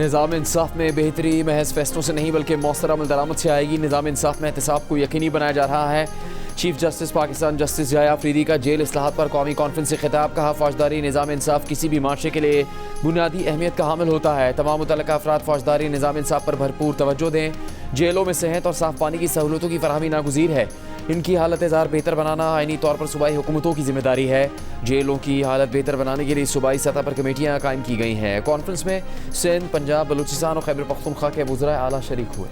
निज़ाम इंसाफ में बेहतरी महज फैसलों से नहीं बल्कि मौसर अमल दरामद से आएगी। निज़ाम इंसाफ में एहतसाब को यकीनी बनाया जा रहा है। चीफ जस्टिस पाकिस्तान जस्टिस जाया अफरीदी का जेल इस्लाहात पर कौमी कॉन्फ्रेंस से खिताब। कहा, फौजदारी निज़ाम इंसाफ किसी भी माशरे के लिए बुनियादी अहमियत का हामिल होता है। तमाम मुतल्लिका अफराद फौजदारी निज़ाम इंसाफ पर भरपूर तवज्जो दें। जेलों में सेहत और साफ पानी की सहूलतों की फराहमी नागुज़ीर है। इनकी हालत ज़ार बेहतर बनाना आईनी तौर पर सूबाई हुकूमतों की जिम्मेदारी है। जेलों की हालत बेहतर बनाने के लिए सूबाई सतह पर कमेटियाँ कायम की गई हैं। कॉन्फ्रेंस में सिंध, पंजाब, बलूचिस्तान और खैबर पख्तूनख्वा के वज़राए आला शरीक हुए।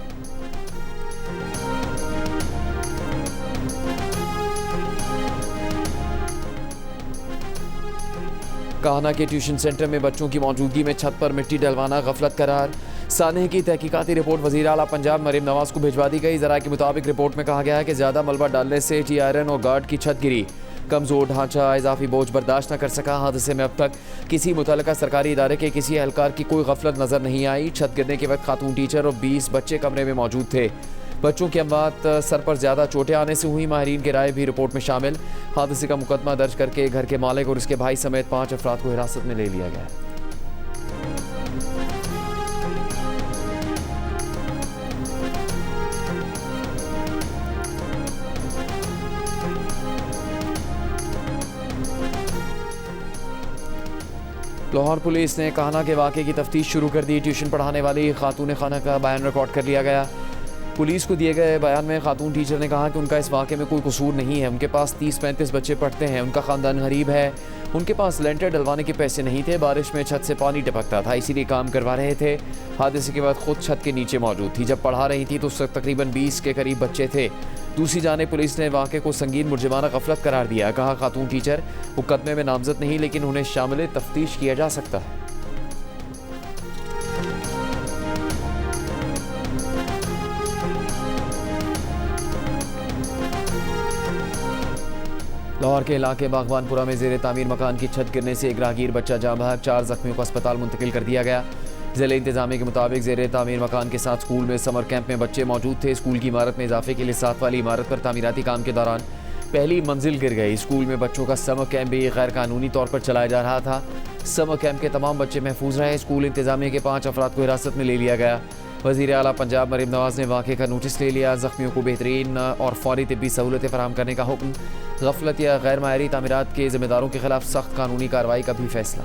काहना के ट्यूशन सेंटर में बच्चों की मौजूदगी में छत पर मिट्टी डलवाना गफलत करार। सानह की तहकीकाती रिपोर्ट वज़ीर आला पंजाब मरीम नवाज को भिजवा दी गई। ज़राए के मुताबिक रिपोर्ट में कहा गया है कि ज़्यादा मलबा डालने से टी आयरन और गार्ड की छत गिरी। कमज़ोर ढांचा इजाफी बोझ बर्दाश्त न कर सका। हादसे में अब तक किसी मुतल्लिका सरकारी इदारे के किसी एहलकार की कोई गफलत नज़र नहीं आई। छत गिरने के वक्त खातून टीचर और 20 बच्चे कमरे में मौजूद थे। बच्चों की अमवात सर पर ज़्यादा चोटें आने से हुई। माहिरीन की राय भी रिपोर्ट में शामिल। हादसे का मुकदमा दर्ज करके घर के मालिक और उसके भाई समेत 5 अफराद को हिरासत में ले लिया गया। लाहौर पुलिस ने काहना के वाक़े की तफ्तीश शुरू कर दी। ट्यूशन पढ़ाने वाली खातून खाना का बयान रिकॉर्ड कर लिया गया। पुलिस को दिए गए बयान में खातून टीचर ने कहा कि उनका इस वाक़े में कोई कसूर नहीं है। उनके पास 30-35 बच्चे पढ़ते हैं। उनका ख़ानदान गरीब है। उनके पास लेंटर डलवाने के पैसे नहीं थे। बारिश में छत से पानी टपकता था, इसीलिए काम करवा रहे थे। हादसे के बाद खुद छत के नीचे मौजूद थी। जब पढ़ा रही थी तो उस वक्त तकरीबन 20 के करीब बच्चे थे। दूसरी जानिब पुलिस ने वाक़े को संगीन मुर्जमाना गफलत करार दिया। कहा, खातून टीचर मुकदमे में नामजद नहीं, लेकिन उन्हें शामिल तफ्तीश किया जा सकता है। लाहौर के इलाके बागवानपुरा में ज़ेर तामीर मकान की छत गिरने से एक राहगीर बच्चा जाँ बहक। 4 ज़ख्मियों को अस्पताल मुंतकिल कर दिया गया। ज़िले इंतज़ामिया के मुताबिक ज़ेर तामीर मकान के साथ स्कूल में समर कैंप में बच्चे मौजूद थे। स्कूल की इमारत में इजाफे के लिए साथ वाली इमारत पर तामीराती काम के दौरान पहली मंजिल गिर गई। स्कूल में बच्चों का समर कैंप भी गैर कानूनी तौर पर चलाया जा रहा था। समर कैंप के तमाम बच्चे महफूज रहे। स्कूल इंतज़ामिया के 5 अफराद को हिरासत में ले लिया गया। वज़ीर आला पंजाब मरीम नवाज ने वाक़े का नोटिस ले लिया। ज़ख्मियों को बेहतरीन और फौरी तिब्बी सहूलतें फराहम करने का हुक्म। गफलत या गैर मायरी तामीरात के ज़िम्मेदारों के खिलाफ सख्त कानूनी कार्रवाई का भी फैसला।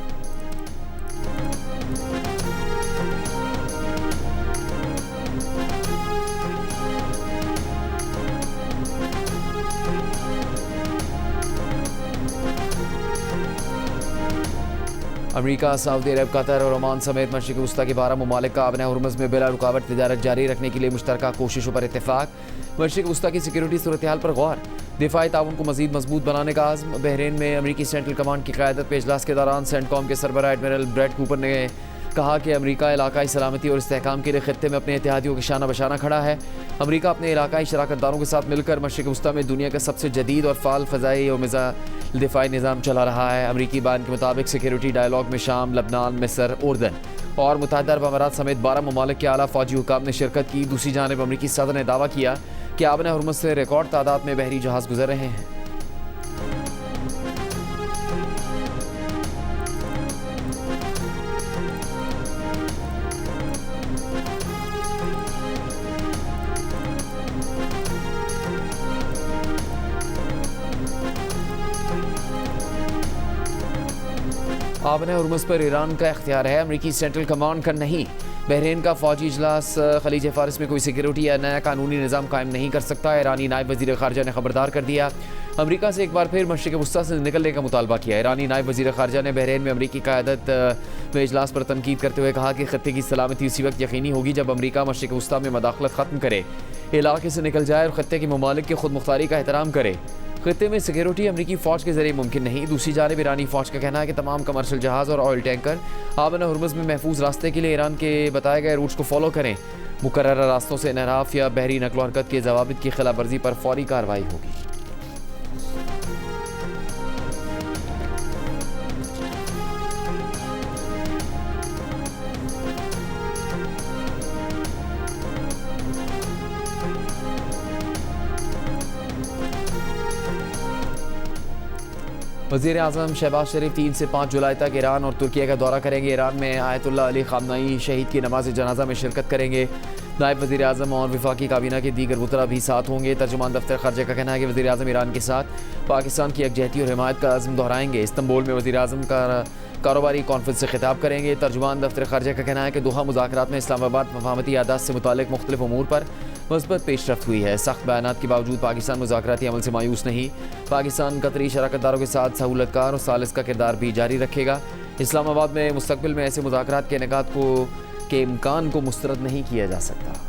अमेरिका, सऊदी अरब, कतर और ओमान समेत मशरिक़ वस्ता के 12 ममालिक का आबना हुर्मुज़ में बिला रुकावट तिजारत जारी रखने के लिए मुश्तरका कोशिशों पर इत्तेफाक। मशरिक़ वस्ता की सिक्योरिटी सूरत हाल पर गौर। दिफाई ताउन को मज़ीद मजबूत बनाने का आज़म। बहरीन में अमरीकी सेंट्रल कमांड की क़यादत पे इजलास के दौरान सेंटकॉम के सरबराह एडमिरल ब्रैड कूपर ने कहा कि अमरीका इलाकाई सलामती और इस्तेहकाम के लिए खित्ते में अपने इत्तेहादियों के शाना बशाना खड़ा है। अमरीका अपने इलाकाई शराकतदारों के साथ मिलकर मशरिक़ वस्ता में दुनिया का सबसे जदीद और फ़ाल फ़ज़ाई और दिफाई निज़ाम चला रहा है। अमरीकी बयान के मुताबिक सिक्योरिटी डायलॉग में शाम, लबनान, मिस्र, उर्दन और मुत्तहिदा अरब अमारात समेत 12 ममालिक के आला फ़ौजी हुकाम ने शिरकत की। दूसरी जानिब अमरीकी सदर ने दावा किया कि आबना हुर्मुज़ से रिकॉर्ड तादाद में बहरी जहाज़ गुजर रहे हैं। आबना हुर्मुज़ पर ईरान का इख्तियार है, अमरीकी सेंट्रल कमांड का नहीं। बहरीन का फ़ौजी इजलास खलीज फ़ारिस में कोई सिक्योरिटी या नया कानूनी निज़ाम कायम नहीं कर सकता। ईरानी नायब वज़ीर ख़ारजा ने खबरदार कर दिया। अमरीका से एक बार फिर मशरिक़ वस्ता से निकलने का मुतालबा किया। ईरानी नायब वज़ीर ख़ारजा ने बहरीन में अमरीकी क़यादत में इजलास पर तनकीद करते हुए कहा कि ख़त्ते की सलामती उसी वक्त यकीनी होगी जब अमरीका मशरिक़ वस्ता में मदाखलत ख़त्म करे, इलाके से निकल जाए और ख़त्ते के ममालिक की खुद मुख्तारी का एहतराम करे। खित्ते में सिक्योरिटी अमरीकी फ़ौज के ज़रिए मुमकिन नहीं। दूसरी जानिब ईरानी फ़ौज का कहना है कि तमाम कमर्शियल जहाज़ और ऑयल टैंकर आबना हुर्मुज़ में महफूज रास्ते के लिए ईरान के बताए गए रूट्स को फॉलो करें। मुकर्रर रास्तों से इनहराफ या बहरी नकलो हरकत के ज़वाबित की खिलाफ वर्जी पर फौरी कार्रवाई होगी। वज़ीर आज़म शहबाज शरीफ 3 से 5 जुलाई तक ईरान और तुर्किया का दौरा करेंगे। ईरान में आयतुल्लाह अली ख़ामनेई शहीद की नमाज जनाजा में शिरकत करेंगे। नायब वज़ीर आज़म और वफाकी काबीना के दीगर वज़रा भी साथ होंगे। तर्जुमान दफ्तर ख़ारजा का कहना है कि वज़ीर आज़म ईरान के साथ पाकिस्तान की यकजहती और हिमायत का अज़्म दोहराएंगे। इस्तंबुल में वज़ीर आज़म का कारोबारी कॉन्फ्रेंस से खिताब करेंगे। तर्जुमान दफ्तर ख़ारजा का कहना है कि दोहा मुज़ाकरात में इस्लामाबाद मफ़ाहमती यादात से मुतालिक मुख्तलिफ उमूर पर मस्बत पेशरफ्त हुई है। सख्त बयानात के बावजूद पाकिस्तान मुज़ाकराती अमल से मायूस नहीं। पाकिस्तान कतरी शराकतदारों के साथ सहूलतकार और सालिस का किरदार भी जारी रखेगा। इस्लामाबाद में मुस्तक़बिल में ऐसे मुज़ाकरात के इनेकाद के इम्कान को मुस्तरद नहीं किया जा सकता।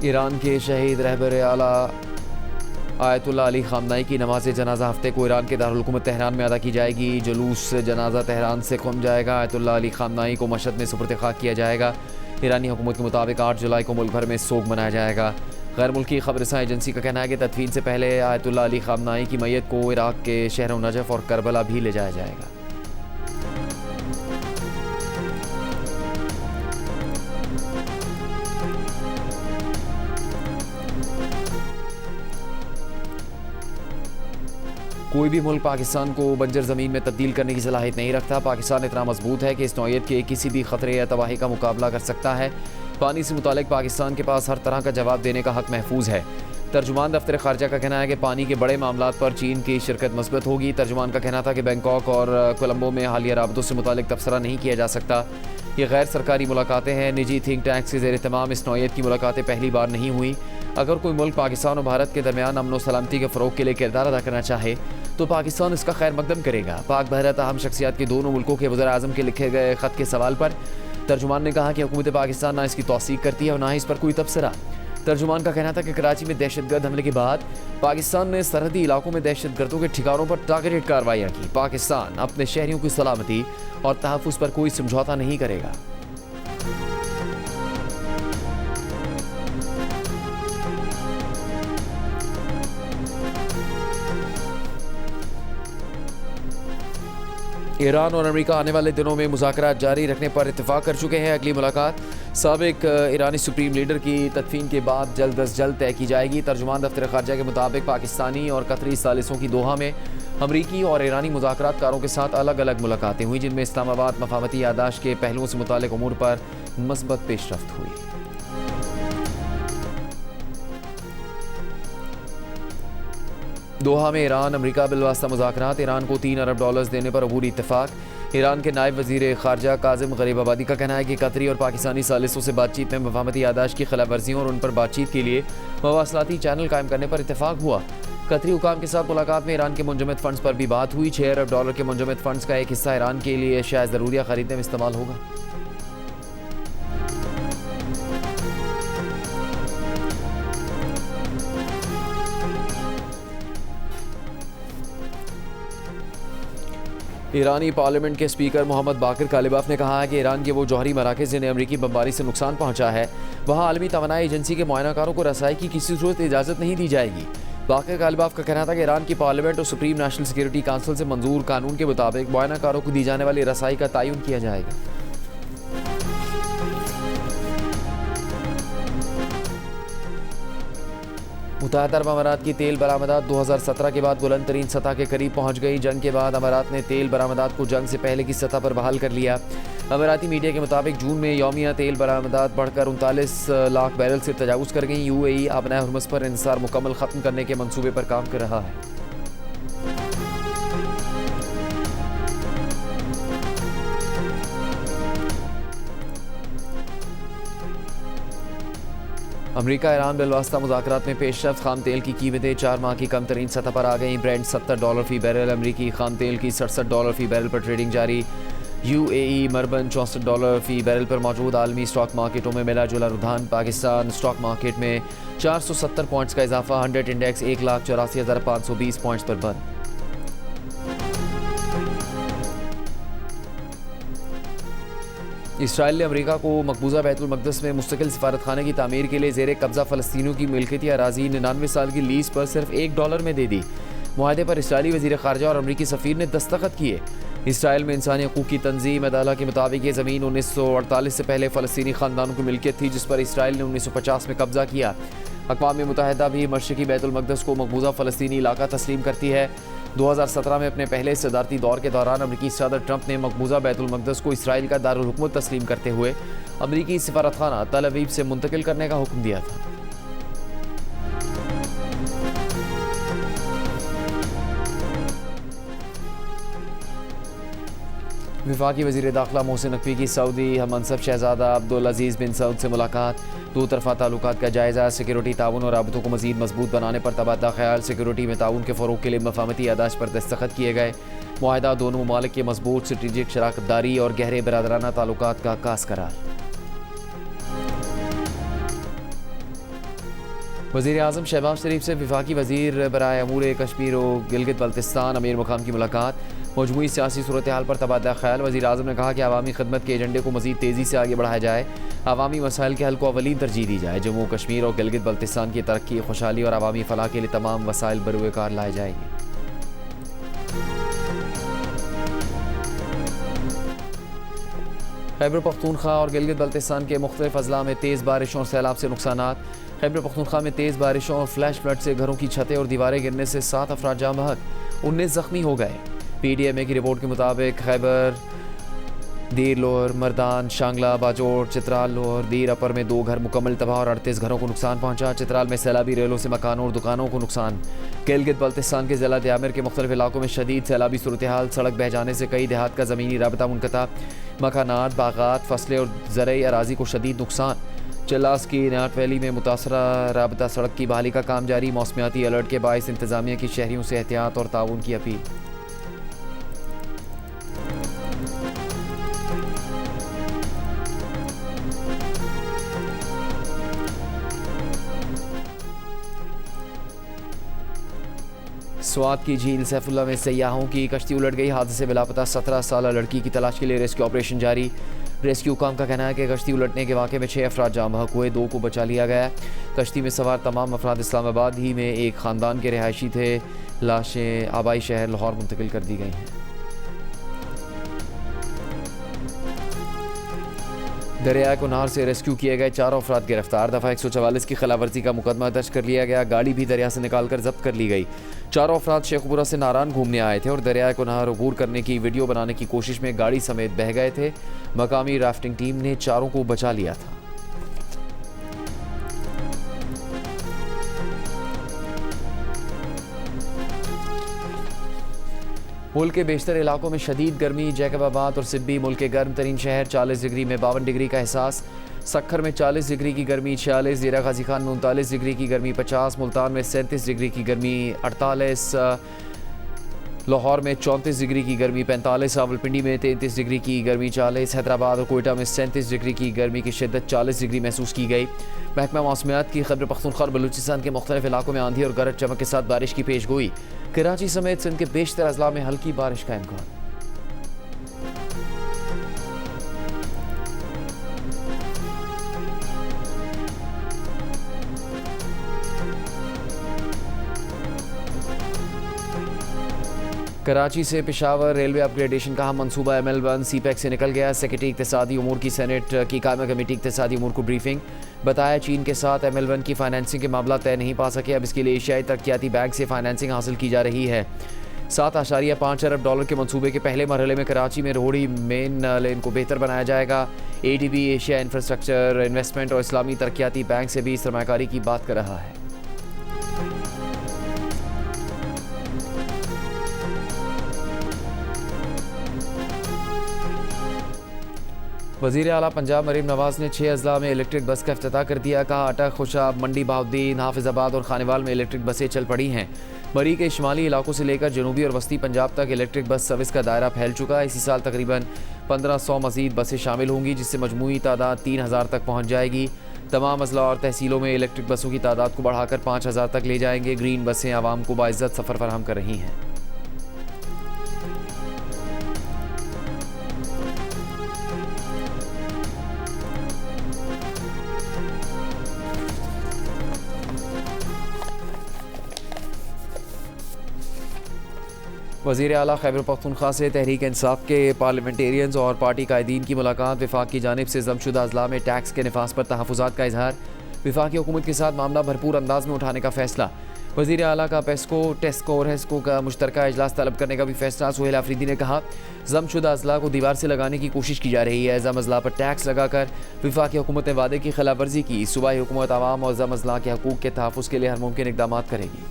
ईरान के शहीद रहबर आला आयतुल्लाह अली ख़ामनेई की नमाज जनाजा हफ्ते को ईरान के दारुल हुकूमत तेहरान में अदा की जाएगी। जुलूस जनाजा तेहरान से खुम जाएगा। आयतुल्लाह अली ख़ामनेई को मशहद में सुपुर्द खाक किया जाएगा। ईरानी हुकूमत के मुताबिक 8 जुलाई को मुल्क भर में सोग मनाया जाएगा। गैर मुल्की खबरसां एजेंसी का कहना है कि तदफीन से पहले आयतुल्लाह अली ख़ामनेई की मैयत को इराक़ के शहरों नजफ़ और करबला भी ले जाया जाएगा। कोई भी मुल्क पाकिस्तान को बंजर ज़मीन में तब्दील करने की सलाहियत नहीं रखता। पाकिस्तान इतना मजबूत है कि इस नौइयत के किसी भी ख़तरे या तबाही का मुकाबला कर सकता है। पानी से मुतालिक पाकिस्तान के पास हर तरह का जवाब देने का हक़ महफूज है। तर्जुमान दफ्तर ख़ारजा का कहना है कि पानी के बड़े मामलात पर चीन की शिरकत मस्बत होगी। तर्जुमान का कहना था कि बैंकॉक और कोलंबो में हालिया राबतों से मुतालिक तबसरा नहीं किया जा सकता। ये गैर सरकारी मुलाकातें हैं। निजी थिंक टैंक्स के ज़ेर तमाम इस नौइयत की मुलाकातें पहली बार नहीं हुई। अगर कोई मुल्क पाकिस्तान और भारत के दरमियान अमन और सलामती के फ़रोग़ के लिए किरदार अदा करना चाहे तो पाकिस्तान इसका खैर मकदम करेगा। पाक भारत अहम शख्सियात के दोनों मुल्कों के वज़ीर आज़म के लिखे गए ख़त के सवाल पर तर्जुमान ने कहा कि हुकूमत पाकिस्तान ना इसकी तौसीक करती है और ना ही इस पर कोई तबसरा। तर्जुमान का कहना था कि कराची में दहशतगर्द हमले के बाद पाकिस्तान ने सरहदी इलाकों में दहशतगर्दों के ठिकानों पर टारगेटेड कार्रवाइयाँ की। पाकिस्तान अपने शहरियों की सलामती और तहफ़्फ़ुज़ पर कोई समझौता नहीं करेगा। ईरान और अमेरिका आने वाले दिनों में मुज़ाकरात जारी रखने पर इत्तेफाक कर चुके हैं। अगली मुलाकात साबिक ईरानी सुप्रीम लीडर की तदफीन के बाद जल्द अज जल्द तय की जाएगी। तर्जुमान दफ्तर ख़ारजा के मुताबिक पाकिस्तानी और कतरी सालिसों की दोहा में अमरीकी और ईरानी मुज़ाकरातकारों के साथ अलग अलग मुलाकातें हुई, जिनमें इस्लामाबाद मफ़ाहमती यादाश्त के पहलुओं से मुतालिक उमूर पर मस्बत पेशरफ्त हुई। दोहा में ईरान अमेरिका बिलवास्ता मुज़ाकरात। ईरान को $3 अरब देने पर अबूरी इत्तेफाक। ईरान के नायब वज़ीर ख़ारजा काज़िम गरीबाबादी का कहना है कि कतरी और पाकिस्तानी सालिसों से बातचीत में मफ़ाहमती यादाश्त की खिलाफ वर्जियों और उन पर बातचीत के लिए मवासलाती चैनल कायम करने पर इत्तेफाक हुआ। कतरी हुकाम के साथ मुलाकात में ईरान के मुंजमद फ़ंड्स पर भी बात हुई। $6 अरब के मुंजमद फ़ंड्स का एक हिस्सा ईरान के लिए अशिया ज़रूरिया खरीदने में इस्तेमाल होगा। ईरानी पार्लियामेंट के स्पीकर मोहम्मद बाकिर कालिबाफ ने कहा है कि ईरान के वो जौहरी मराकज़ जिन्हें अमरीकी बमबारी से नुकसान पहुंचा है, वहां आलमी तवानाई एजेंसी के मुआयनाकारों को रसाई की किसी सूरत इजाज़त नहीं दी जाएगी। बाकिर कालिबाफ का कहना था कि ईरान की पार्लियामेंट और सुप्रीम नेशनल सिक्योरिटी काउंसिल से मंजूर कानून के मुताबिक मुआयनाकारों को दी जाने वाली रसाई का तयन किया जाएगा। मुत्तहदा अरब अमारात की तेल बरामदात 2017 के बाद बुलंद तरीन सतह के करीब पहुंच गई। जंग के बाद अमारात ने तेल बरामदात को जंग से पहले की सतह पर बहाल कर लिया। अमाराती मीडिया के मुताबिक जून में यौमिया तेल बरामदात बढ़कर 39 लाख बैरल से तजावुज़ कर गई। UAE आबनाए हुर्मुज़ पर इंसार मुकम्मल ख़त्म करने के मंसूबे पर काम कर रहा है। अमरीका ईरान बिलवास्ता मुज़ाकरात में पेशरफ्त। खाम तेल की कीमतें 4 माह की कम तरीन सतह पर आ गई। ब्रेंट $70 फ़ी बैरल, अमरीकी खाम तेल की $67 फ़ी बैरल पर ट्रेडिंग जारी। UAE मरबन $64 फ़ी बैरल पर मौजूद। आलमी स्टॉक मार्केटों में मिला जुला रुझान। पाकिस्तान स्टॉक मार्केट में 470 पॉइंट्स का इजाफा। 100 इंडेक्स 1,84,520 पॉइंट्स पर बंद। इसराइल ने अमरीका को मकबूजा बैतुल मक़दस में मुस्तकिल सिफारत खाने की तामीर के लिए ज़ेर कब्ज़ा फ़लस्तीनियों की मिल्कियती अराज़ी 99 साल की लीज़ पर सिर्फ $1 में दे दी। मुआहदे पर इसराइली वज़ीर ख़ारजा और अमरीकी सफ़ीर ने दस्तखत किए। इसराइल में इंसानी हकूक़ की तंजीम अदाला के मुताबिक ये ज़मीन 1948 से पहले फ़लस्तीनी ख़ानदानों की मिल्कियत थी, जिस पर इसराइल ने 1950 में कब्ज़ा किया। अक़वाम मुत्तहिदा भी मशरिक़ी बैतुल मक़दस को मकबूजा फ़लस्तीनी इलाका तस्लीम करती है। 2017 में अपने पहले सदारती दौर के दौरान अमरीकी सदर ट्रंप ने मकबूजा बैतुल मक़दस को इसराइल का दारुल हुकूमत तस्लीम करते हुए अमरीकी सफारतखाना तल अवीव से मुंतकिल करने का हुक्म दिया था। वफाकी वज़ीर दाखिला मोहसिन नकवी की सऊदी हममनसब शहज़ादा अब्दुल अज़ीज़ बिन सऊद से मुलाकात, दो तरफ़ा ताल्लुकात का जायज़ा, सिक्योरिटी ताउन और राबतों को मज़ीद मजबूत बनाने पर तबादला ख़याल, सिक्योरिटी में ताउन के फ़रोग़ के लिए मफ़ाहमती यादाश्त पर दस्तखत किए गए। मुआहदा दोनों ममालिक के मजबूत स्ट्रेटेजिक शराकतदारी और गहरे बरादराना ताल्लुकात का अक्कास करार। वज़ीर आज़म शहबाज शरीफ से वफाकी वज़ीर बराए अमूर कश्मीर और गिलगित बल्तिस्तान अमीर मुकाम की मुलाकात, मजमूई सियासी सूरत हाल पर तबादला ख्याल। वज़ीर आज़म ने कहा कि अवामी खदमत के एजेंडे को मज़ीद तेज़ी से आगे बढ़ाया जाए, अवामी मसाइल के हल को अवलीन तरजीह दी जाए। जम्मू कश्मीर और गिलगित बल्तिस्तान की तरक्की, खुशहाली और अवामी फलाह के लिए तमाम वसाइल बरूए कार लाए जाएंगे। खैबर पख्तूनख्वा और गिलगित बल्तिस्तान के मुख्तलिफ अजला में तेज़ बारिशों और सैलाब से नुकसानात। खैबर पख्तूनख्वा में तेज़ बारिशों और फ्लैश फ्लड से घरों की छतें और दीवारें गिरने से 7 अफराद जाँ बहक, 19 ज़ख्मी हो गए। PDMA की रिपोर्ट के मुताबिक खैबर दीर लोअर, मरदान, शांगला, बाजोड़, चित्राल लोअर, दीर अपर में 2 घर मुकम्मल तबाह और 38 घरों को नुकसान पहुंचा। चित्राल में सैलाबी रेलों से मकानों और दुकानों को नुकसान। गिलगित बल्तिस्तान के ज़िला दयामिर के मुख्तलिफ इलाकों में शदीद सैलाबी सूरत हाल, सड़क बह जाने से कई देहात का ज़मीनी राबता मुनक़ता, मकानात, बागात, फसलें और ज़रई अराज़ी को शदीद नुकसान। चिल्लास की नाट वैली में मुतासरा राबता सड़क की बहाली का काम जारी। मौसमियाती अलर्ट के बायस इंतज़ामिया की शहरियों से एहतियात और ताउन की अपील। स्वात की झील सैफुल्ला में सयाहों की कश्ती उलट गई, हादसे से बेलापता 17 साला लड़की की तलाश के लिए रेस्क्यू ऑपरेशन जारी। रेस्क्यू काम का कहना है कि कश्ती उलटने के वाक़े में 6 अफराद जाँ बहक हुए, 2 को बचा लिया गया। कश्ती में सवार तमाम अफराद इस्लामाबाद ही में एक ख़ानदान के रिहायशी थे। लाशें आबाई शहर लाहौर मुंतकिल कर दी गई हैं। दरिया कुनार से रेस्क्यू किए गए 4 अफराद गिरफ्तार। दफ़ा 144 की खिलाफवर्जी का मुकदमा दर्ज कर लिया गया। गाड़ी भी दरिया से निकाल कर जब्त कर ली गई। 4 अफराद शेखपुरा से नारान घूमने आए थे और दरिया कुनार अबूर करने की वीडियो बनाने की कोशिश में गाड़ी समेत बह गए थे। मकामी राफ्टिंग टीम ने 4 को बचा लिया था। मुल्क के बेशतर इलाकों में शदीद गर्मी। जैकबाबाद और सिब्बी मुल्क के गर्म तरीन शहर, 40 डिग्री में 52 डिग्री का एहसास। सक्खर में 40 डिग्री की गर्मी 46, ज़ेरा गाजी खान में 39 डिग्री की गर्मी 50, मुल्तान में 37 डिग्री की गर्मी 48, लाहौर में 34 डिग्री की गर्मी 45, रावलपिंडी में 33 डिग्री की गर्मी 40, हैदराबाद और कोयटा में 37 डिग्री की गर्मी की शिद्दत 40 डिग्री महसूस की गई। महकमा मौसमियात की खैबर पख्तूनख्वा और बलूचिस्तान के मुख्तलिफ इलाकों में आंधी और गरज चमक के साथ बारिश की पेशगोई। कराची समेत सिंध के बेशतर अजला में हल्की बारिश का इम्कान। कराची से पेशावर रेलवे अपग्रेडेशन का मंसूबा ML1 CPEC से निकल गया। सेक्रेटरी इक़्तिसादी उमूर की सेनेट की कायमा कमेटी इक़्तिसादी उमूर को ब्रीफिंग। बताया चीन के साथ ML1 की फाइनेंसिंग के मामला तय नहीं पा सके, अब इसके लिए एशियाई तरक्याती बैंक से फाइनेंसिंग हासिल की जा रही है। $7.5 अरब के मंसूबे के पहले मरहले में कराची में रोहड़ी मेन लेन को बेहतर बनाया जाएगा। ADB एशिया इंफ्रास्ट्रक्चर इन्वेस्टमेंट और इस्लामी तरक्याती बैंक से भी सरमायाकारी की बात कर रहा है। वज़ीर आला पंजाब मरीम नवाज़ ने 6 अजला में इलेक्ट्रिक बस का इफ्तिताह कर दिया। कहा अटक, खुशाब, मंडी बहाउद्दीन, हाफिज़ाबाद और खानेवाल में इलेक्ट्रिक बसें चल पड़ी हैं। मरी के शुमाली इलाकों से लेकर जनूबी और वस्ती पंजाब तक इलेक्ट्रिक बस सर्विस का दायरा फैल चुका है। इसी साल तकरीबन 1500 मज़ीद बसें शामिल होंगी, जिससे मजमूई तादाद 3000 तक पहुँच जाएगी। तमाम अजला और तहसीलों में इलेक्ट्रिक बसों की तादाद को बढ़ाकर 5000 तक ले जाएंगे। ग्रीन बसें आवाम को बाइज़्ज़त सफ़र फराहम कर रही हैं। वज़ीर आला खैबर पख्तूनख्वा से तहरीक इंसाफ के पार्लियामेंटेरियंस और पार्टी कायदीन की मुलाकात। वफाक की जानिब से ज़ब्तशुदा अजला में टैक्स के नफाज पर तहफ़्फ़ुज़ात का इजहार। वफाकी हुकूमत के साथ मामला भरपूर अंदाज में उठाने का फैसला। वज़ीर आला का पेस्को टेस्को और हेस्को का मुश्तरका इजलास तलब करने का भी फैसला। सुहेल आफरीदी ने कहा, ज़ब्तशुदा अजला को दीवार से लगाने की कोशिश की जा रही है। ज़म अजला पर टैक्स लगाकर वफाकी हुकूमत ने वादे की खिलाफ वर्जी की। सूबाई हुकूमत आवाम और ज़म अजला के हकूक़ के तहफ़्फ़ुज़ के लिए हर मुमकिन इक़दाम करेगी।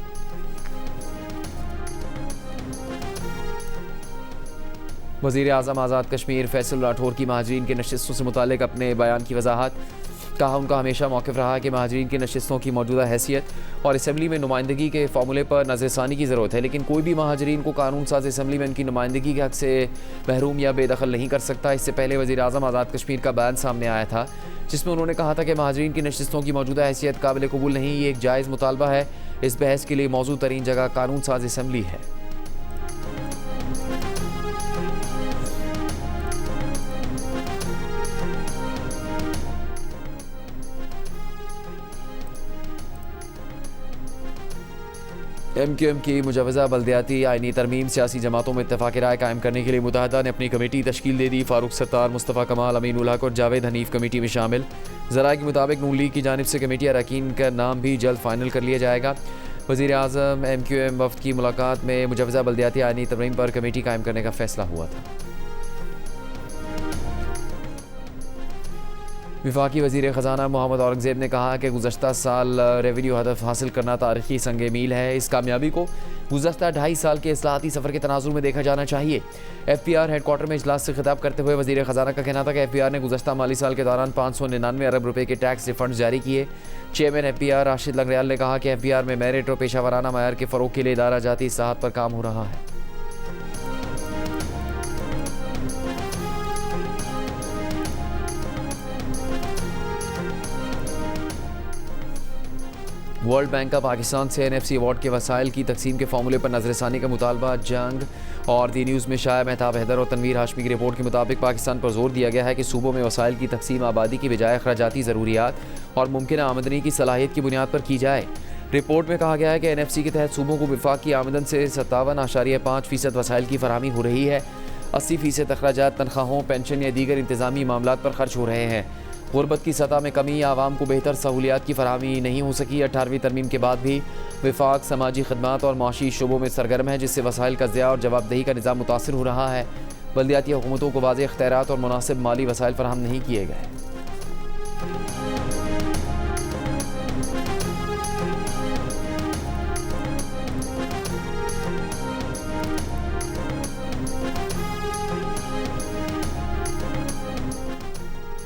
वज़ीर आज़म आज़ाद कश्मीर फैसल राठौर की महाजरीन के नशिस्तों से मुतालिक अपने बयान की वजाहत। कहा, उनका हमेशा मौक़िफ़ रहा है कि महाजरीन की नशिस्तों की मौजूदा हैसियत और असम्बली में नुमाइंदगी के फार्मूले पर नज़रसानी की ज़रूरत है, लेकिन कोई भी महाजरीन को कानून साज असम्बली में उनकी नुमाइंदगी के हक़ से महरूम या बेदखल नहीं कर सकता। इससे पहले वज़ीर आज़म आज़ाद कश्मीर का बयान सामने आया था, जिसमें उन्होंने कहा था कि महाजरीन की नशिस्तों की मौजूदा हैसियत काबिल कबूल नहीं, ये एक जायज़ मुतालबा है। इस बहस के लिए मौजूद तरीन जगह कानून साज असम्बली है। MQM की मुजवज़ा बल्दियाती आइनी तरमीम सियासी जमातों में इत्तफ़ाक़ राय कायम करने के लिए मुत्तहदा ने अपनी कमेटी तश्कील दे दी। फ़ारूक सत्तार, मुस्तफ़ा कमाल, अमीन उल हक और जावेद हनीफ कमेटी में शामिल। ज़राए के मुताबिक नून लीग की जानिब से कमेटी अरकान का नाम भी जल्द फाइनल कर लिया जाएगा। वज़ीर आज़म MQM वफ़द की मुलाकात में मुजवज़ा बल्दियाती आइनी तरमीम पर कमेटी कायम करने का फ़ैसला हुआ था। वफाकी वज़ीर ख़ज़ाना मोहम्मद औरंगज़ेब ने कहा कि गुज़श्ता साल रेवेन्यू हदफ हासिल करना तारीख़ी संग मील है। इस कामयाबी को गुज़श्ता 2.5 साल के इस्लाहाती सफ़र के तनाज़ुर में देखा जाना चाहिए। FPR हेडक्वार्टर में इजलास से खिताब करते हुए वज़ीर ख़ज़ाना का कहना था कि FPR ने गुज़श्ता माली साल के दौरान 599 अरब रुपये के टैक्स रिफंड जारी किए। चेयरमैन FPR राशिद लंगरियाल ने कहा कि FPR में मेरिट और पेशा वराना मयार के फ़रोग़ के लिए इदारा जाती इस्लाहात पर काम हो रहा है। वर्ल्ड बैंक का पाकिस्तान से NFC अवार्ड के वसाइल की तकसीम के फार्मूले पर नजरसानी का मुतालबा। जंग और दी न्यूज़ में शाया मेहताब हैदर और तनवीर हाशमी की रिपोर्ट के मुताबिक पाकिस्तान पर जोर दिया गया है कि सूबों में वसाइल की तकसीम आबादी की बजाय अखराजाती ज़रूरियात और मुमकिन आमदनी की सलाहियत की बुनियाद पर की जाए। रिपोर्ट में कहा गया है कि NFC के तहत सूबों को विफाक की आमदन से 57.5% वसाइल की फराहमी हो रही है। 80% अखराजात तनख्वाहों, पेंशन या दीगर इंतज़ामी मामलात पर खर्च हो रहे हैं। गुरबत की सतह में कमी, आवाम को बेहतर सहूलियात की फराहमी नहीं हो सकी। 18वीं तरमीम के बाद भी विफाक समाजी खदमात और माशी शोबों में सरगर्म है, जिससे वसाइल का ज़िया और जवाबदेही का निज़ाम मुतासिर हो रहा है। बल्दियाती हुकूमतों को वाज़ेह इख्तियारात और मुनासिब माली वसाइल फराहम नहीं किए गए।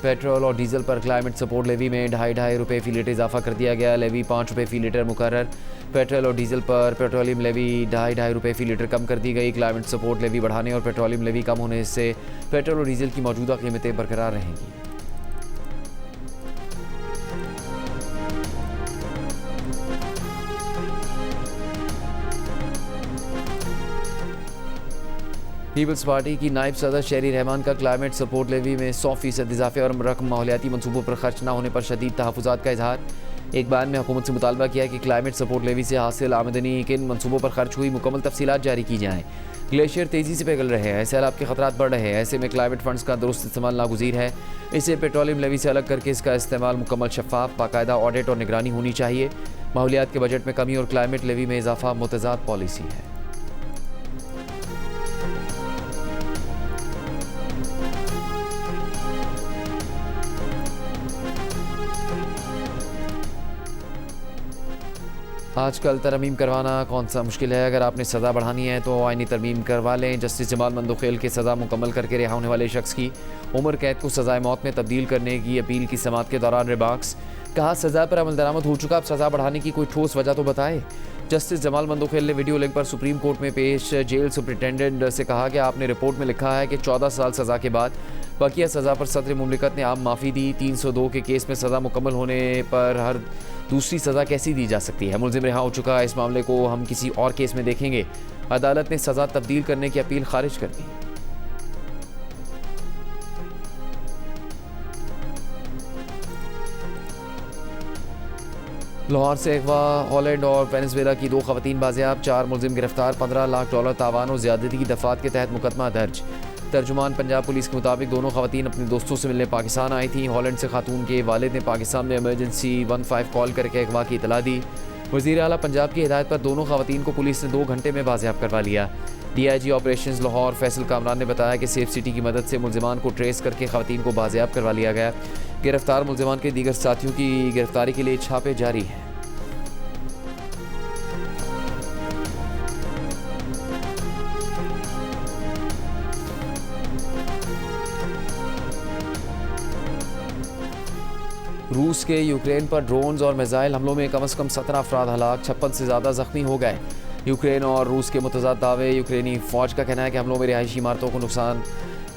पेट्रोल और डीजल पर क्लाइमेट सपोर्ट लेवी में 2.5 रुपये फ़ी लीटर इजाफा कर दिया गया। लेवी 5 रुपये फ़ी लीटर मुकर्रर। पेट्रोल और डीजल पर पेट्रोलियम लेवी 2.5 रुपये फ़ी लीटर कम कर दी गई। क्लाइमेट सपोर्ट लेवी बढ़ाने और पेट्रोलियम लेवी कम होने से पेट्रोल और डीजल की मौजूदा कीमतें बरकरार रहेंगी। पीपल्स पार्टी की नायब सदर शेरी रहमान का क्लाइमेट सपोर्ट लेवी में 100% इजाफे और रकम माहौलियाती मनसूबों पर खर्च न होने पर शदीद तहफ़्फ़ुज़ात का इजहार। एक बयान में हुकूमत से मुतालबा किया कि क्लाइमेट सपोर्ट लेवी से हासिल आमदनी किन मनसूबों पर खर्च हुई, मुकम्मल तफसीलात जारी की जाएँ। ग्लेशियर तेज़ी से पिघल रहे हैं, सैलाब के खतरात बढ़ रहे हैं। ऐसे में क्लाइमेट फंड्स का दुरुस्त इस्तेमाल नागुज़ीर है। इसे पेट्रोलियम लेवी से अलग करके इसका इस्तेमाल मुकम्मल शफ़ाफ, बाकायदा ऑडिट और निगरानी होनी चाहिए। माहौलियात के बजट में कमी और क्लाइमेट लेवी में इजाफा मुतज़ाद पॉलिसी है। आजकल तरमीम करवाना कौन सा मुश्किल है। अगर आपने सज़ा बढ़ानी है तो आइनी तरमीम करवा लें। जस्टिस जमाल मंदोखेल के सज़ा मुकम्मल करके रिहा होने वाले शख्स की उम्र कैद को सज़ाए मौत में तब्दील करने की अपील की समाअत के दौरान रिमार्क्स। कहा, सज़ा पर अमल दरामद हो चुका, अब सज़ा बढ़ाने की कोई ठोस वजह तो बताए। जस्टिस जमाल मंदोखेल ने वीडियो लिंक पर सुप्रीम कोर्ट में पेश जेल सुपरिटेंडेंट से कहा कि आपने रिपोर्ट में लिखा है कि 14 साल सज़ा के बाद बकिया सज़ा पर सदर मुमलिकत ने आम माफ़ी दी। 302 के केस में सज़ा मुकम्मल होने पर हर दूसरी सज़ा कैसी दी जा सकती है। मुलजिम रिहा हो चुका है, इस मामले को हम किसी और केस में देखेंगे। अदालत ने सज़ा तब्दील करने की अपील खारिज कर दी। लाहौर से अगवा, हॉलैंड और वेनेजुएला की 2 खवातीन बाजियाब, 4 मुलजिम गिरफ्तार, $15 लाख तावान और ज़्यादती की दफ़ात के तहत मुकदमा दर्ज। तर्जुमान पंजाब पुलिस के मुताबिक दोनों खवातीन अपने दोस्तों से मिलने पाकिस्तान आई थीं। हॉलैंड से खातून के वालिद ने पाकिस्तान में इमरजेंसी 15 कॉल करके अगवा की इतला दी। वज़ीर आला पंजाब की हिदायत पर दोनों खवातीन को पुलिस ने 2 घंटे में बाजियाब करवा लिया। DIG ऑपरेशंस लाहौर फैसल कामरान ने बताया कि सेफ सिटी की मदद से मुलजिमान को ट्रेस करके खवातीन को बाजियाब करवा लिया गया। गिरफ्तार मुलजिमान के दीगर साथियों की गिरफ्तारी के लिए छापे जारी हैं। रूस के यूक्रेन पर ड्रोन्स और मिसाइल हमलों में कम से कम 17 अफराद हलाक, 56 से ज़्यादा ज़ख्मी हो गए। यूक्रेन और रूस के मुतज़ाद दावे। यूक्रेनी फ़ौज का कहना है कि हमलों में रिहायशी इमारतों को नुकसान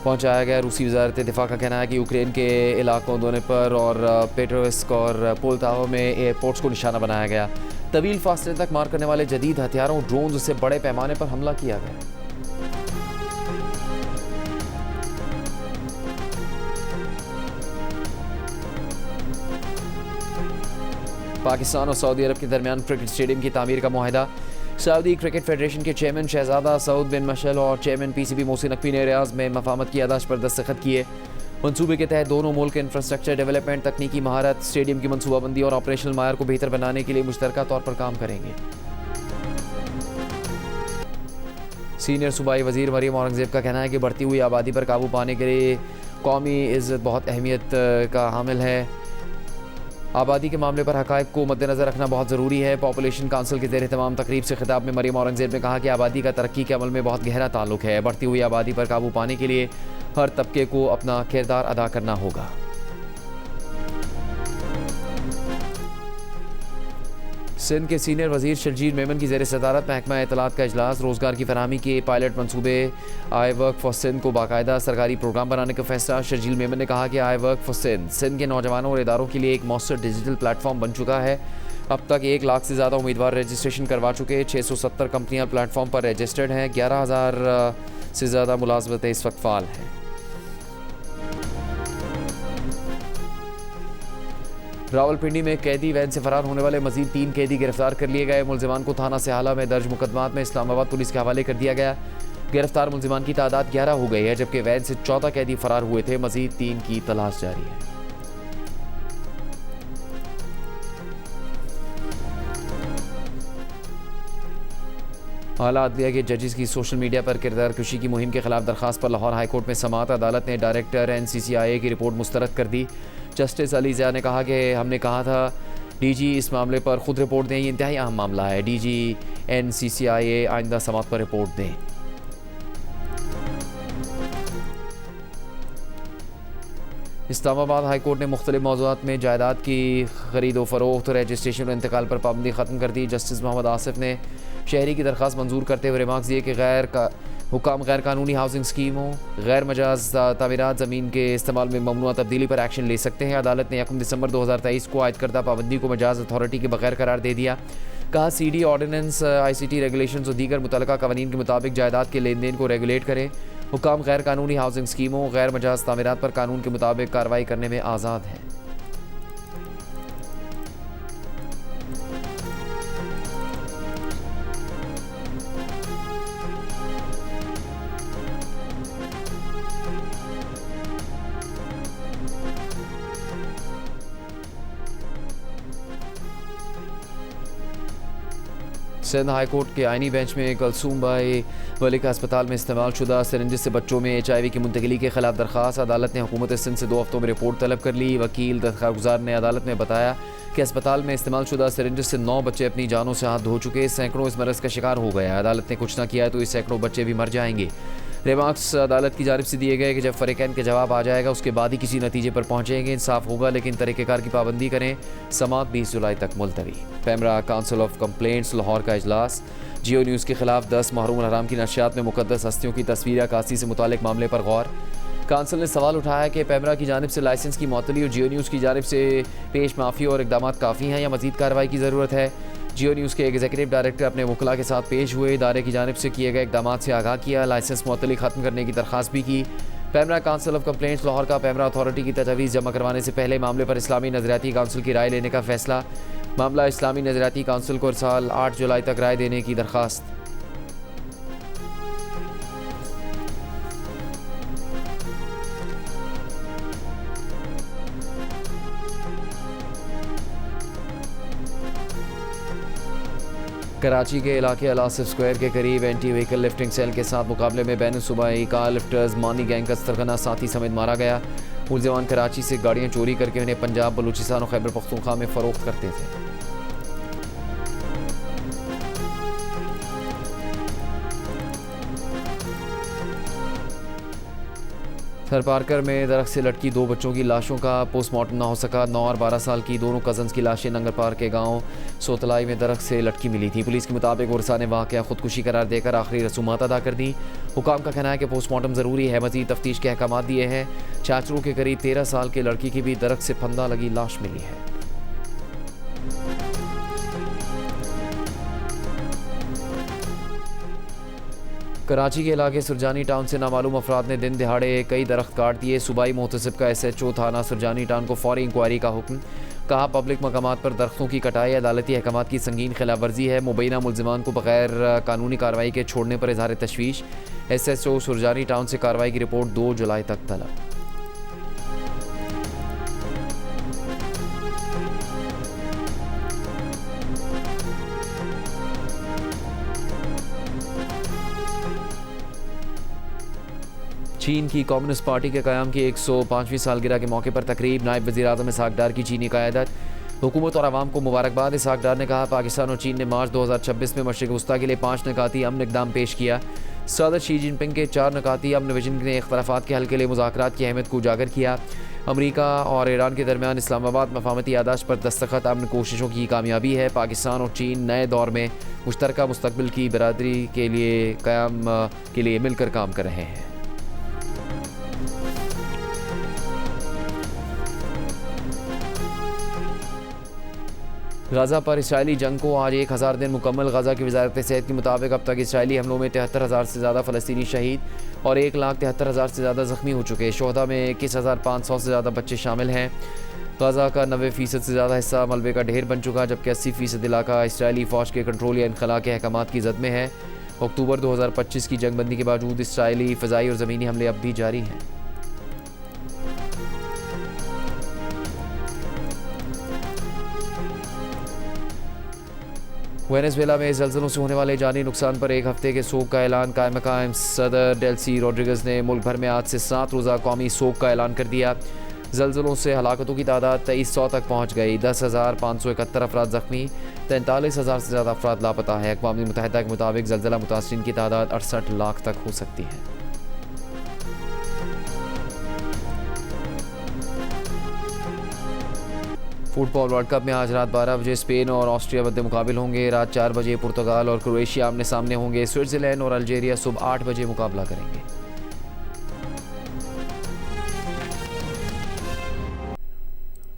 पहुंचाया गया। रूसी वज़ारत दिफ़ा का कहना है कि यूक्रेन के इलाकों दोनेपर और पेट्रोविस्क और पोल्टावा में एयरपोर्ट्स को निशाना बनाया गया। तवील फासले तक मार करने वाले जदीद हथियारों ड्रोन्स से बड़े पैमाने पर हमला किया गया। पाकिस्तान और सऊदी अरब के दरमियान क्रिकेट स्टेडियम की तामीर का मुआहदा। सऊदी क्रिकेट फेडरेशन के चेयरमैन शहजादा सऊद बिन मशल और चेयरमैन PCB मोहसिन नकवी ने रियाज में मफाहमत की यादाश्त पर दस्तखत किए। मंसूबे के तहत दोनों मुल्क इंफ्रास्ट्रक्चर डेवलपमेंट, तकनीकी महारत, स्टेडियम की मनसूबाबंदी और ऑपरेशनल मायार को बेहतर बनाने के लिए मुश्तरका तौर पर काम करेंगे। सीनियर सूबाई वजीर मरियम औरंगजेब का कहना है कि बढ़ती हुई आबादी पर काबू पाने के लिए कौमी इज़्ज़त बहुत अहमियत का हामिल है। आबादी के मामले पर हक़ाइक़ को मद्देनज़र रखना बहुत ज़रूरी है। पॉपुलेशन काउंसिल के ज़ेर तमाम तकरीब से खिताब में मरियम औरंगजेब ने कहा कि आबादी का तरक्की के अमल में बहुत गहरा ताल्लुक़ है। बढ़ती हुई आबादी पर काबू पाने के लिए हर तबके को अपना किरदार अदा करना होगा। सिंध के सीनियर वजीर शर्जील मेमन की ज़ेर सदारत महकमा इत्तलात का इजलास। रोज़गार की फराहमी के पायलट मनसूबे आई वर्क फॉर सिंध को बाकायदा सरकारी प्रोग्राम बनाने का फैसला। शर्जील मेमन ने कहा कि आई वर्क फॉर सिंध के नौजवानों और इदारों के लिए एक मौसर डिजिटल प्लेटफॉर्म बन चुका है। अब तक 1 लाख से ज़्यादा उम्मीदवार रजिस्ट्रेशन करवा चुके। 670 कंपनियाँ प्लेटफॉर्म पर रजिस्टर्ड हैं। 11,000 से ज़्यादा मुलाजमतें इस वक्त फ़ाल हैं। रावलपिंडी में कैदी वैन से फरार होने वाले मजीद 3 कैदी गिरफ्तार कर लिए गए। मुलजिमान को थाना सहाला में दर्ज मुकदमात में इस्लामाबाद पुलिस के हवाले कर दिया गया। गिरफ्तार मुलजिमान की तादाद 11 हो गई है, जबकि वैन से 14 कैदी फरार हुए थे। मजीद 3 की तलाश जारी है। आला अदलिया के जजेस की सोशल मीडिया पर किरदार कुशी की मुहिम के खिलाफ दरखास्त पर लाहौर हाई कोर्ट में समाअत। अदालत ने डायरेक्टर NCCIA की रिपोर्ट मुस्तरद कर दी। जस्टिस अली ज़िया ने कहा कि हमने कहा था DG इस मामले पर खुद रिपोर्ट दें, ये इंतहाई अहम मामला है। DG NCCIA आइंदा समाअत पर रिपोर्ट दें। इस्लामाबाद हाई कोर्ट ने मुख्तलिफ मौज़ूआत में जायदाद की खरीदो फरोख्त, रजिस्ट्रेशन और इंतकाल पर पाबंदी ख़त्म कर दी। जस्टिस मोहम्मद आसिफ ने शहरी की दरख्वास्त मंजूर करते हुए रिमार्क्स दिए कि हुकाम गैर कानूनी हाउसिंग स्कीमों, गैर मजाज तामीरात, ज़मीन के इस्तेमाल में ममनुआ तब्दीली पर एक्शन ले सकते हैं। अदालत ने 1 दिसंबर 2023 को आयद करदा पाबंदी को मजाज अथॉरिटी के बगैर करार दे दिया। कहा CD ऑर्डिनेंस, ICT रेगुलेशन और दीगर मुतल्लका कवानीन के मुताबिक जायदाद के लेन देन को रेगुलेट करें। हुकाम गैर कानूनी हाउसिंग स्कीमों, गैर मजाज तामीरात पर कानून के मुताबिक कार्रवाई करने में आज़ाद है। सिंध हाई कोर्ट के आइनी बेंच में कलसूम भाई मलिका अस्पताल में इस्तेमाल शुदा सिरिंज से बच्चों में HIV की मुंतकिली के खिलाफ दरख्वास्त। अदालत ने हुकूमत सिंध से 2 हफ्तों में रिपोर्ट तलब कर ली। वकील दरख्वास्तगुजार ने अदालत में बताया कि अस्पताल में इस्तेमाल शुदा सिरिंज से 9 बच्चे अपनी जानों से हाथ धो चुके। सैकड़ों इस मरज़ का शिकार हो गया। अदालत ने कुछ ना किया तो इस सैकड़ों बच्चे भी मर जाएंगे। रिमार्क्स अदालत की जानिब से दिए गए कि जब फ़रीक़ैन के जवाब आ जाएगा उसके बाद ही किसी नतीजे पर पहुँचेंगे। इंसाफ होगा, लेकिन तरीक़ेकार की पाबंदी करें। समाअत 20 जुलाई तक मुलतवी। PEMRA council of complaints Lahore का इजलास। जियो न्यूज़ के खिलाफ 10 मुहर्रम हराम की नशियात में मुक़द्दस हस्तियों की तस्वीर अक्कासी से मुतालिक मामले पर गौर। काउंसिल ने सवाल उठाया कि पैमरा की जानिब से लाइसेंस की मअतली और जियो न्यूज़ की जानिब से पेश माफ़ी और इक़दाम काफ़ी हैं या मज़ीद कार्रवाई की ज़रूरत है। जियो न्यूज़ के एग्जीक्यूटिव डायरेक्टर अपने वकला के साथ पेश हुए। इदारे की जानिब से किए गए इक़दाम से आगाह किया। लाइसेंस मअतली ख़त्म करने की दरख्वास्त भी की। PEMRA council of complaints Lahore का पैमरा अथॉरिटी की तजवीज़ जमा करवाने से पहले मामले पर इस्लामी नज़रियाती काउंसिल की राय लेने का फैसला। मामला इस्लामी नज़रियाती काउंसिल को इरसाल, 8 जुलाई तक राय देने की दरख्वास्त। कराची के इलाके अलासिफ स्क्वायर के करीब एंटी व्हीकल लिफ्टिंग सेल के साथ मुकाबले में बैन सूबाई कार लिफ्टर्स मानी गैंग का सरगना साथी समेत मारा गया। मुलजिमान कराची से गाड़ियाँ चोरी करके उन्हें पंजाब, बलूचिस्तान और खैबर पख्तूनख्वा में फ़रोख्त करते थे। सरपारकर में दरख्त से लटकी 2 बच्चों की लाशों का पोस्टमार्टम ना हो सका। 9 और 12 साल की दोनों कज़न्स की लाशें नंगरपार के गांव सोतलाई में दरख्त से लटकी मिली थी। पुलिस के मुताबिक उर्सा ने वाक़या खुदकुशी करार देकर आखिरी रसूमात अदा कर दी। हुकाम का कहना है कि पोस्टमार्टम ज़रूरी है। मज़ीद तफ्तीश के अहकाम दिए हैं। चाचरू के करीब 13 साल के लड़की की भी दरख्त से फंदा लगी लाश मिली है। कराची के इलाके सुरजानी टाउन से नामालूम अफराद ने दिन दिहाड़े कई दरख्त काट दिए। सूबाई मोहतसिब का SHO थाना सुरजानी टाउन को फौरी इंक्वायरी का हुक्म। कहा, पब्लिक मकामात पर दरख्तों की कटाई अदालती अहकाम की संगीन खिलाफ वर्जी है। मुबैना मुलजिमान को बगैर कानूनी कार्रवाई के छोड़ने पर इजहार तशवीश। SHO सुरजानी टाउन से कार्रवाई की रिपोर्ट 2 जुलाई तक तलब। चीन की कम्युनिस्ट पार्टी के क़याम की 105वीं सालगिरह के मौके पर तकरीब। नायब वज़ीर आज़म इसहाक डार की चीनी क़यादत। हुकूमत और आवाम को मुबारकबाद। इसहाक डार ने कहा, पाकिस्तान और चीन ने मार्च 2026 में मशरिक़ वस्ता के लिए 5 निकाती अमन इक़दाम पेश किया। सदर शी जिनपिंग के 4 निकाती अमन विजन ने इख्तलाफात के हल के लिए मुज़ाकरात की अहमियत को उजागर किया। अमरीका और ईरान के दरमियान इस्लामाबाद मफाहमती यादाश्त पर दस्तखत अमन कोशिशों की कामयाबी है। पाकिस्तान और चीन नए दौर में मुश्तरका मुस्तक़बिल की बरादरी के लिए क़याम के लिए मिलकर काम कर रहे हैं। गाज़ा पर इसराइली जंग को आज 1000 दिन मुकम्मल। गाज़ा की वज़ारत सेहत के मुताबिक अब तक इसराइली हमलों में 73,000 से ज़्यादा फ़लस्तीनी शहीद और 1,73,000 से ज़्यादा ज़ख्मी हो चुके। शोहदा में 21,500 से ज़्यादा बच्चे शामिल हैं। गाज़ा का 90% से ज़्यादा हिस्सा मलबे का ढेर बन चुका, जबकि 80% इलाका इसराइली फ़ौज के कंट्रोल या इनखला के अहकामात की जद में है। अक्टूबर 2025 की जंगबंदी के बावजूद इसराइली फ़ज़ाई और ज़मीनी हमले अब भी जारी हैं। वेनेज़ुएला में ज़लज़लों से होने वाले जानी नुकसान पर 1 हफ्ते के सोग का ऐलान। कायम सदर डेल्सी रोड्रिगज़ ने मुल्क भर में आज से 7 रोज़ा कौमी सोग का ऐलान कर दिया। ज़लज़लों से हलाकतों की तादाद 2300 तक पहुँच गई। 10,571 अफराद ज़ख्मी, 43,000 से ज़्यादा अफराद लापता है। अक़वाम मुत्तहिदा के मुताबिक ज़लज़ला मुतासरीन की तादाद 68 लाख तक हो सकती है। फुटबॉल वर्ल्ड कप में आज रात 12 बजे स्पेन और ऑस्ट्रिया मध्य मुकाबिल होंगे। रात 4 बजे पुर्तगाल और क्रोएशिया आमने सामने होंगे। स्विट्ज़रलैंड और अल्जीरिया सुबह 8 बजे मुकाबला करेंगे।